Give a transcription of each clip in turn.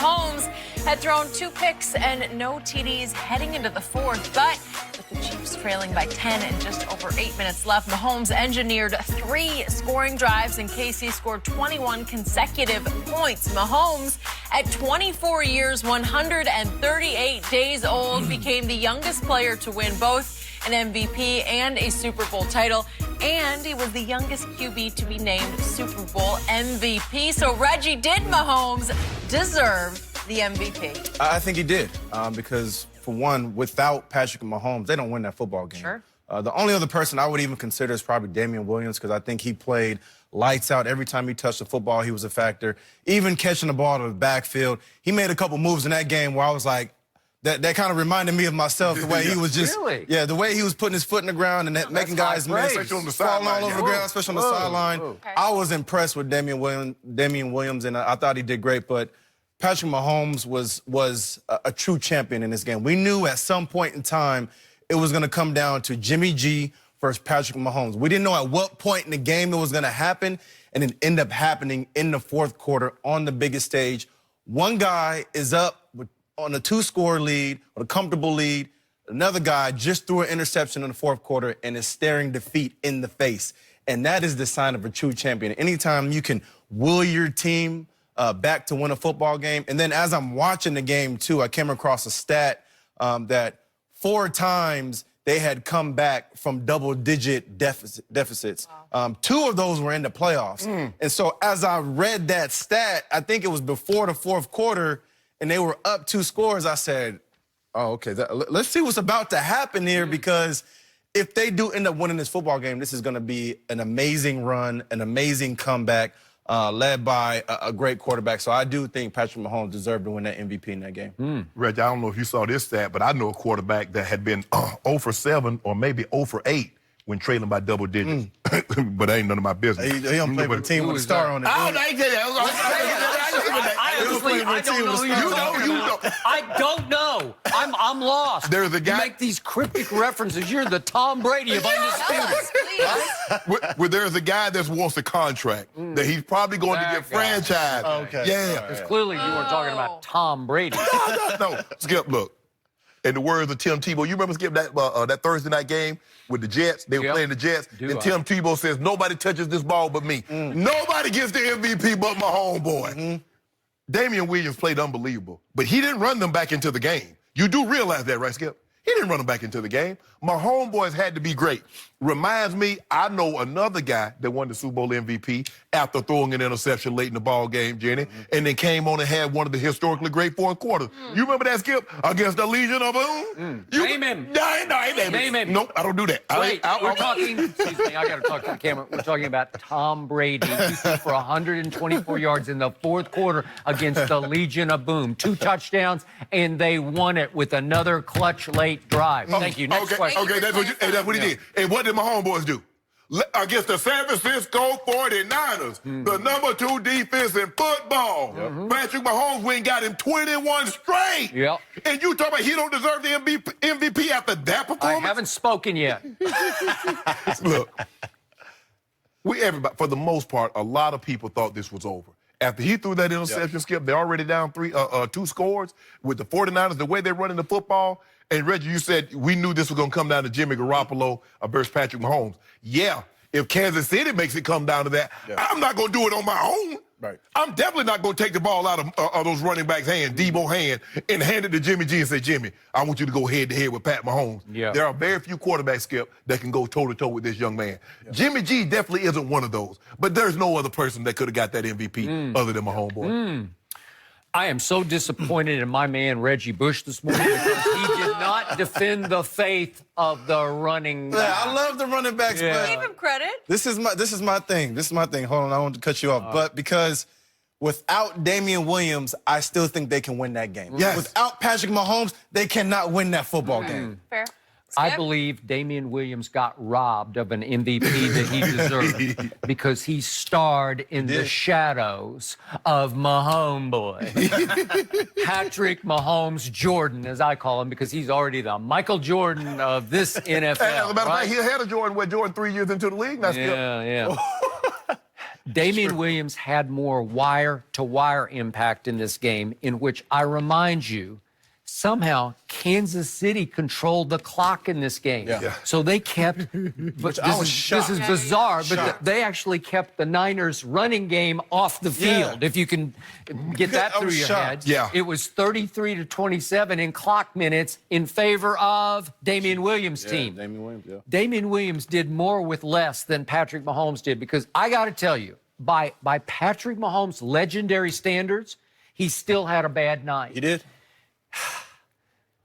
Mahomes had thrown 2 picks and no TDs heading into the fourth, but with the Chiefs trailing by 10 and just over 8 minutes left, Mahomes engineered 3 scoring drives and KC scored 21 consecutive points. Mahomes, at 24 years, 138 days old, became the youngest player to win both an MVP and a Super Bowl title, and he was the youngest QB to be named Super Bowl MVP. So, Reggie, did Mahomes deserve the MVP? I think he did, because, for one, without Patrick Mahomes, they don't win that football game. Sure. The only other person I would even consider is probably Damian Williams, because I think he played lights out. Every time he touched the football, he was a factor. Even catching the ball to the backfield, he made a couple moves in that game where I was like, that kind of reminded me of myself, the way he was just, really? Yeah, the way he was putting his foot in the ground and making guys miss, Especially on the falling sideline, all over yeah. the ground, especially on the sideline. Okay. I was impressed with Damian Williams, and I thought he did great. But Patrick Mahomes was a true champion in this game. We knew at some point in time it was going to come down to Jimmy G versus Patrick Mahomes. We didn't know at what point in the game it was going to happen, and it ended up happening in the fourth quarter on the biggest stage. One guy is up on a 2-score lead, on a comfortable lead. Another guy just threw an interception in the fourth quarter and is staring defeat in the face. And that is the sign of a true champion. Anytime you can will your team back to win a football game. And then as I'm watching the game, too, I came across a stat that 4 times they had come back from double-digit deficits. Wow. 2 of those were in the playoffs. And so as I read that stat, I think it was before the fourth quarter, and they were up 2 scores, I said, oh, okay, let's see what's about to happen here, because if they do end up winning this football game, this is going to be an amazing run, an amazing comeback, led by a great quarterback. So I do think Patrick Mahomes deserved to win that MVP in that game. Reg, I don't know if you saw this stat, but I know a quarterback that had been 0 for 7 or maybe 0 for 8 when trailing by double digits. But that ain't none of my business. He don't play for the team with a star on it. I ain't say that. I don't know who you're talking about. I don't know. I'm lost. There's a guy. You make these cryptic references. You're the Tom Brady of Undisputed. Well, there's a guy that wants a contract that he's probably going to get franchised. Okay. Yeah. Because clearly you weren't talking about Tom Brady. No. Skip, look. In the words of Tim Tebow, you remember, Skip, that Thursday night game with the Jets? They were playing the Jets. Tim Tebow says, nobody touches this ball but me. Nobody gets the MVP but my homeboy. Damian Williams played unbelievable, but he didn't run them back into the game. You do realize that, right, Skip? He didn't run them back into the game. My homeboys had to be great. Reminds me, I know another guy that won the Super Bowl MVP after throwing an interception late in the ball game, Jenny, and then came on and had one of the historically great fourth quarters. You remember that, Skip? Against the Legion of Boom? Name him. Name him. Nope, I don't do that. Wait, we're talking, excuse me, I got to talk to the camera. We're talking about Tom Brady. He threw for 124 yards in the fourth quarter against the Legion of Boom. 2 touchdowns, and they won it with another clutch late drive. Thank you. Next question. Okay, that's what he did. And what did my homeboys do? Against the San Francisco 49ers, the number 2 defense in football. Patrick Mahomes went and got him 21 straight. Yep. And you talk about he don't deserve the MVP after that performance? I haven't spoken yet. Look, everybody, for the most part, a lot of people thought this was over. After he threw that interception, Skip, they're already down 2 scores with the 49ers, the way they're running the football. And Reggie, you said we knew this was going to come down to Jimmy Garoppolo versus Patrick Mahomes. Yeah, if Kansas City makes it come down to that, I'm not going to do it on my own. Right. I'm definitely not going to take the ball out of those running backs' hands, Debo hand, and hand it to Jimmy G and say, Jimmy, I want you to go head-to-head with Pat Mahomes. Yeah. There are very few quarterbacks, Skip, that can go toe-to-toe with this young man. Yeah. Jimmy G definitely isn't one of those, but there's no other person that could have got that MVP other than my homeboy. I am so disappointed in my man Reggie Bush this morning because he did not defend the faith of the running back. Yeah, I love the running backs, but Give him credit. This is my thing. Hold on, I want to cut you off. But because without Damian Williams, I still think they can win that game. Yes. Without Patrick Mahomes, they cannot win that football game. Fair. I believe Damian Williams got robbed of an MVP that he deserved because he starred in the shadows of Mahomes. Patrick Mahomes Jordan, as I call him, because he's already the Michael Jordan of this NFL. As a matter of right? fact, he had a Jordan 3 years into the league. That's Yeah. Damian Williams had more wire-to-wire impact in this game, in which I remind you, somehow Kansas City controlled the clock in this game. Yeah. So they kept, but this is bizarre, but they actually kept the Niners running game off the field. If you can get that through your head. Yeah. It was 33-27 in clock minutes in favor of Damian Williams' team. Damian Williams, Damian Williams did more with less than Patrick Mahomes did, because I got to tell you, by Patrick Mahomes' legendary standards, he still had a bad night. He did?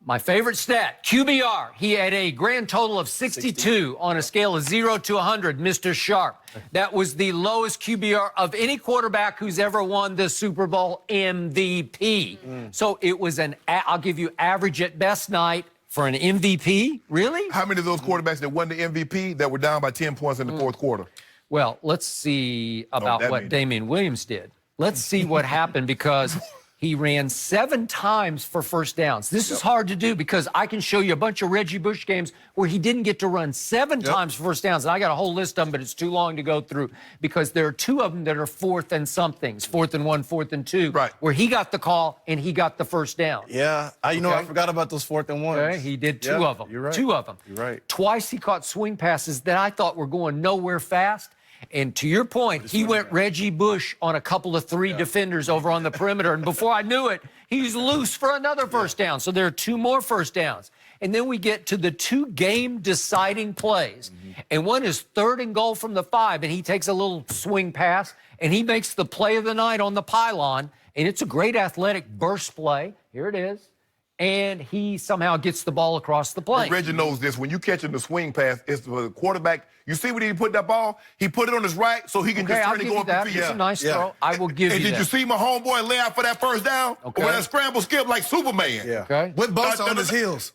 My favorite stat, QBR. He had a grand total of 62 on a scale of 0 to 100, Mr. Sharp. That was the lowest QBR of any quarterback who's ever won the Super Bowl MVP. So it was I'll give you average at best night for an MVP. Really? How many of those quarterbacks that won the MVP that were down by 10 points in the fourth quarter? Well, let's see about what means. Damian Williams did. Let's see what happened, because he ran 7 times for first downs. This is hard to do, because I can show you a bunch of Reggie Bush games where he didn't get to run 7 times for first downs. And I got a whole list of them, but it's too long to go through, because there are 2 of them that are 4th and somethings, 4th and 1, 4th and 2, where he got the call and he got the first down. Yeah. I forgot about those 4th and 1s. Okay, he did 2 of them. You're right. 2 of them. You're right. Twice he caught swing passes that I thought were going nowhere fast. And to your point, he went Reggie Bush on a couple of 3 defenders over on the perimeter. And before I knew it, he's loose for another first down. So there are 2 more first downs. And then we get to the 2 game-deciding plays. And one is 3rd and goal from the 5, and he takes a little swing pass, and he makes the play of the night on the pylon. And it's a great athletic burst play. Here it is. And he somehow gets the ball across the plane. Reggie knows this. When you catch him the swing pass, it's the quarterback. You see when he put that ball? He put it on his right so he can just turn and go up the field. It's a nice throw. I will give you that. And did you see my homeboy lay out for that first down? Okay. With that scramble skip like Superman. Yeah. Okay. With Bosa on his heels.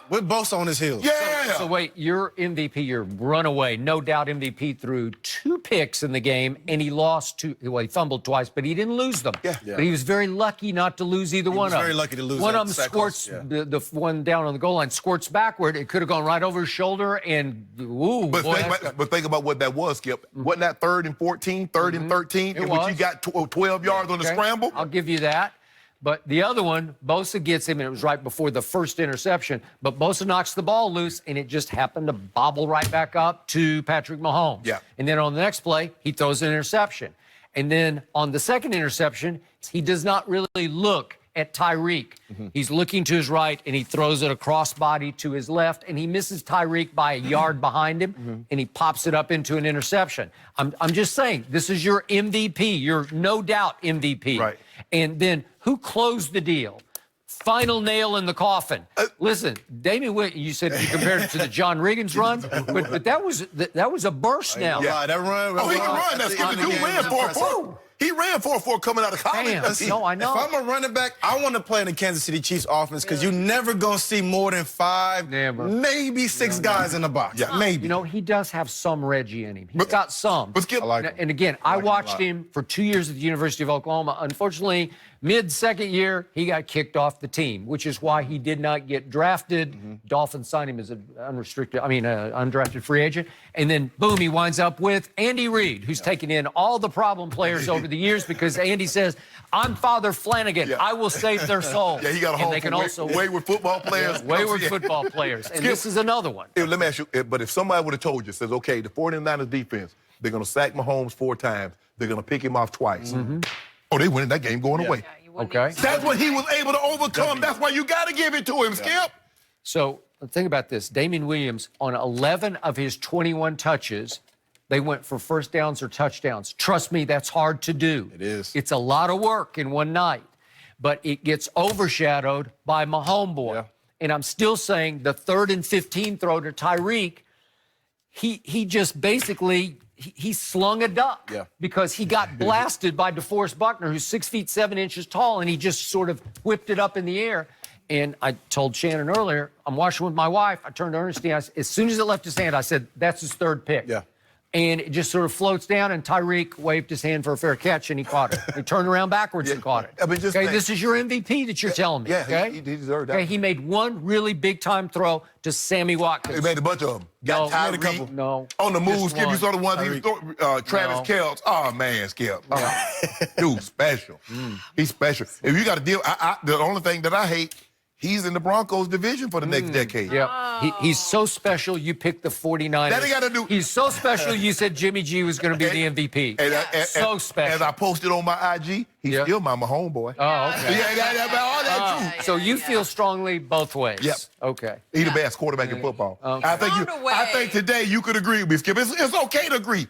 With Bosa on his heels. Yeah. So wait, your MVP, your runaway, no doubt MVP, threw 2 picks in the game, and he lost 2. Well, he fumbled twice, but he didn't lose them. Yeah. But he was very lucky not to lose either one of them. Very lucky to lose. One of them squirts, the one down on the goal line squirts backward. It could have gone right over his shoulder, and ooh. But think about what that was, Skip. Wasn't that 3rd and 14, 3rd and 13, in which he got 12 yards on the scramble? I'll give you that. But the other one, Bosa gets him, and it was right before the first interception. But Bosa knocks the ball loose, and it just happened to bobble right back up to Patrick Mahomes. Yeah. And then on the next play, he throws an interception. And then on the second interception, he does not really look at Tyreek. He's looking to his right, and he throws it across body to his left, and he misses Tyreek by a yard behind him, and he pops it up into an interception. I'm just saying, this is your MVP, your no doubt MVP. Right. And then who closed the deal? Final nail in the coffin. Listen, Damian Williams, you said you compared it to the John Riggins run, but that was a burst now. Yeah, that run. Oh, he can run. That's Skip. You ran 4-4. He ran 4-4 coming out of college. Damn. No, I know. If I'm a running back, I want to play in the Kansas City Chiefs offense, because you're never going to see more than 5, maybe 6 guys in the box. Yeah. Maybe. You know, he does have some Reggie in him. He's got some. But Skip, And again, I watched him for 2 years at the University of Oklahoma. Unfortunately, mid-second year, he got kicked off the team, which is why he did not get drafted. Dolphins signed him as an undrafted free agent. And then, boom, he winds up with Andy Reid, who's taken in all the problem players over the years, because Andy says, I'm Father Flanagan. I will save their souls. Yeah, he got a home for wayward football players. Wayward football players. And this is another one. Let me ask you, but if somebody would have told you, says, okay, the 49ers defense, they're going to sack Mahomes 4 times. They're going to pick him off twice. Oh, they winning that game going away. Okay. That's what he was able to overcome. That's why you got to give it to him, Skip. So think about this. Damian Williams, on 11 of his 21 touches, they went for first downs or touchdowns. Trust me, that's hard to do. It is. It's a lot of work in one night, but it gets overshadowed by Mahomes. Yeah. And I'm still saying the 3rd and 15 throw to Tyreek, he just basically he slung a duck because he got blasted by DeForest Buckner, who's 6 feet 7 inches tall, and he just sort of whipped it up in the air. And I told Shannon earlier, I'm watching with my wife. I turned to Ernestine. As soon as it left his hand, I said, that's his 3rd pick. Yeah. and it just sort of floats down, and Tyreek waved his hand for a fair catch, and he caught it. He turned around backwards and caught it. I mean, just okay, think- this is your MVP that you're telling me. Yeah, okay? he deserved that. Okay, he made one really big-time throw to Sammy Watkins. He made a bunch of them. Got No, Tyreek. made a couple. No. On the move, Just Skip, you one. saw the ones he was throwing, Travis No. Kelce. Oh, man, Skip. Dude, special. He's special. If you got to deal, the only thing that I hate, he's in the Broncos division for the next decade. Yeah, he's so special. You picked the 49ers. That ain't got to do. He's so special. You said Jimmy G was going to be the MVP. So special. As I posted on my IG, he's still my Mahomes boy. Oh, okay. Yeah, all that too. So you feel strongly both ways. Yep. Okay. He's the best quarterback in football. Okay. I think today you could agree with me, Skip. It's okay to agree.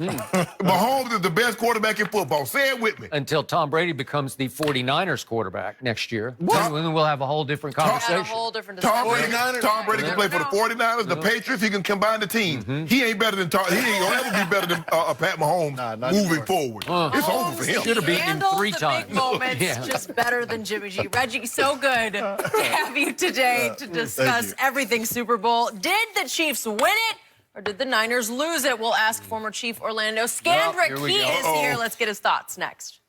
Mahomes is the best quarterback in football. Say it with me. Until Tom Brady becomes the 49ers quarterback next year. Then we'll have a whole different conversation. Had a whole different Tom discussion. Brady can play for the 49ers, the Patriots. He can combine the teams. He ain't better than Tom. He ain't gonna ever be better than Pat Mahomes moving forward. It's over for him. Should have beaten him 3 times. Big moments, Yeah. just better than Jimmy G. Reggie, so good to have you today to discuss everything Super Bowl. Did the Chiefs win it, or did the Niners lose it? We'll ask former Chief Orlando Scandrick. Well, here we He go. is here. Let's get his thoughts next.